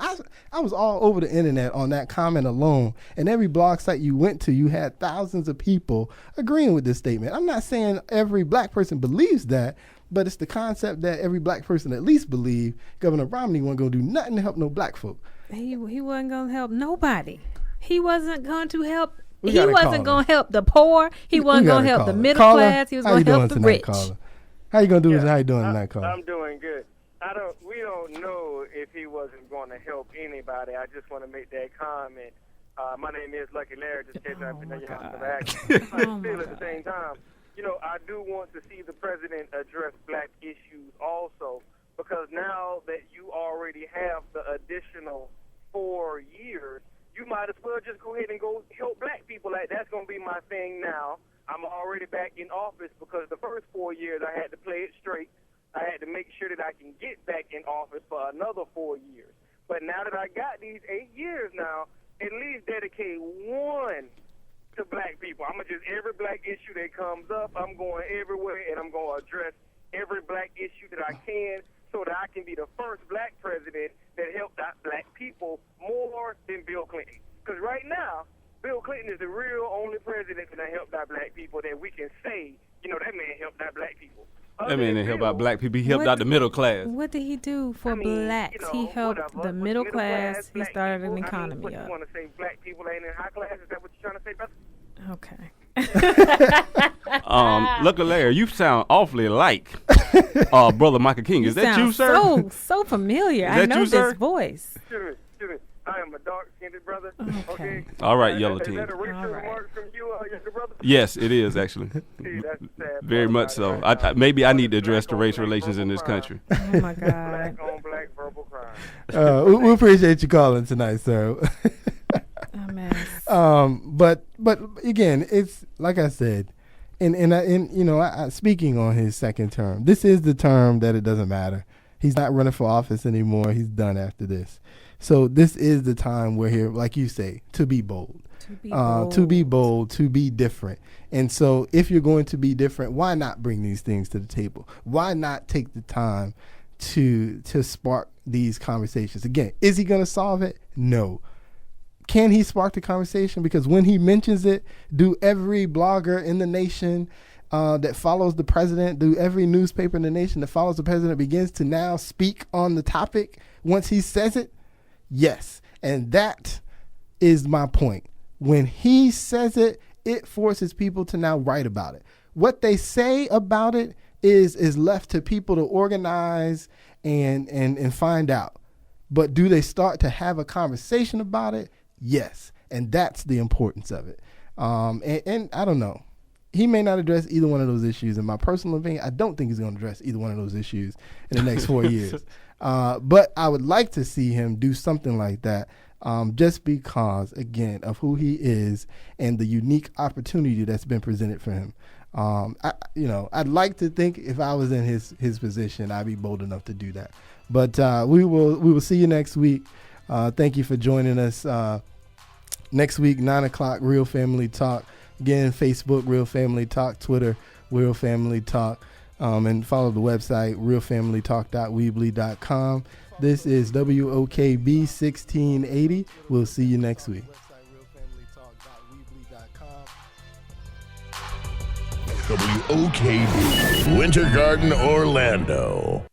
I was all over the internet on that comment alone, and every blog site you went to, you had thousands of people agreeing with this statement. I'm not saying every black person believes that, but it's the concept that every black person at least believe Governor Romney wasn't going to do nothing to help no black folk. He wasn't going to help nobody. He wasn't going to help. We He gotta call wasn't him. going to help the poor. He wasn't going to help the middle class. He was going to help the rich. Caller? How you going to do this? How you doing tonight, caller? I'm doing good. We don't know if he wasn't going to help anybody. I just want to make that comment. My name is Lucky Larry, just in case I've been your house back. Still at the same time, I do want to see the president address black issues also, because now that you already have the additional 4 years, you might as well just go ahead and go help black people. Like, that's going to be my thing now. I'm already back in office because the first 4 years I had to play it straight. I had to make sure that I can get back in office for another 4 years. But now that I got these 8 years now, at least dedicate one to black people. I'm going to just, every black issue that comes up, I'm going everywhere, and I'm going to address every black issue that I can so that I can be the first black president that helped out black people more than Bill Clinton. Because right now, Bill Clinton is the real only president that helped out black people that we can say, that man helped out black people. That man didn't help out black people. He helped out the middle class. What did he do for blacks? He helped the middle class. He started an economy up. You want to say black people ain't in high class? Is that what you're trying to say, brother? Okay. Look at Larry. You sound awfully like Brother Michael King. Is that you, sir? So familiar. I know you, sir? this voice. Excuse me. I am a dark-skinned brother. Okay. All right, Yellow Team. Is that a racial remark from you, younger brother? Yes, it is actually. See, that's the sad Very part much about so. it right now. Maybe I need to address the Black race on black relations in verbal this crime. country. Oh my God. Black on black verbal crime. We appreciate you calling tonight, sir. A mess. But again, it's like I said, I speaking on his second term, this is the term that it doesn't matter. He's not running for office anymore. He's done after this. So this is the time where here, like you say, to be bold. To be bold, to be different. And so if you're going to be different, why not bring these things to the table? Why not take the time to spark these conversations? Again, is he going to solve it? No. Can he spark the conversation? Because when he mentions it, do every blogger in the nation that follows the president, do every newspaper in the nation that follows the president begins to now speak on the topic once he says it? Yes. And that is my point. When he says it, it forces people to now write about it. What they say about it is left to people to organize and find out. But do they start to have a conversation about it? Yes. And that's the importance of it. And I don't know. He may not address either one of those issues. In my personal opinion, I don't think he's going to address either one of those issues in the next 4 years. But I would like to see him do something like that, just because, again, of who he is and the unique opportunity that's been presented for him. I'd like to think if I was in his position, I'd be bold enough to do that. But we will see you next week. Thank you for joining us. Next week, 9 o'clock, Real Family Talk. Again, Facebook, Real Family Talk, Twitter, Real Family Talk, and follow the website, realfamilytalk.weebly.com. This is WOKB 1680. We'll see you next week. WOKB, Winter Garden, Orlando.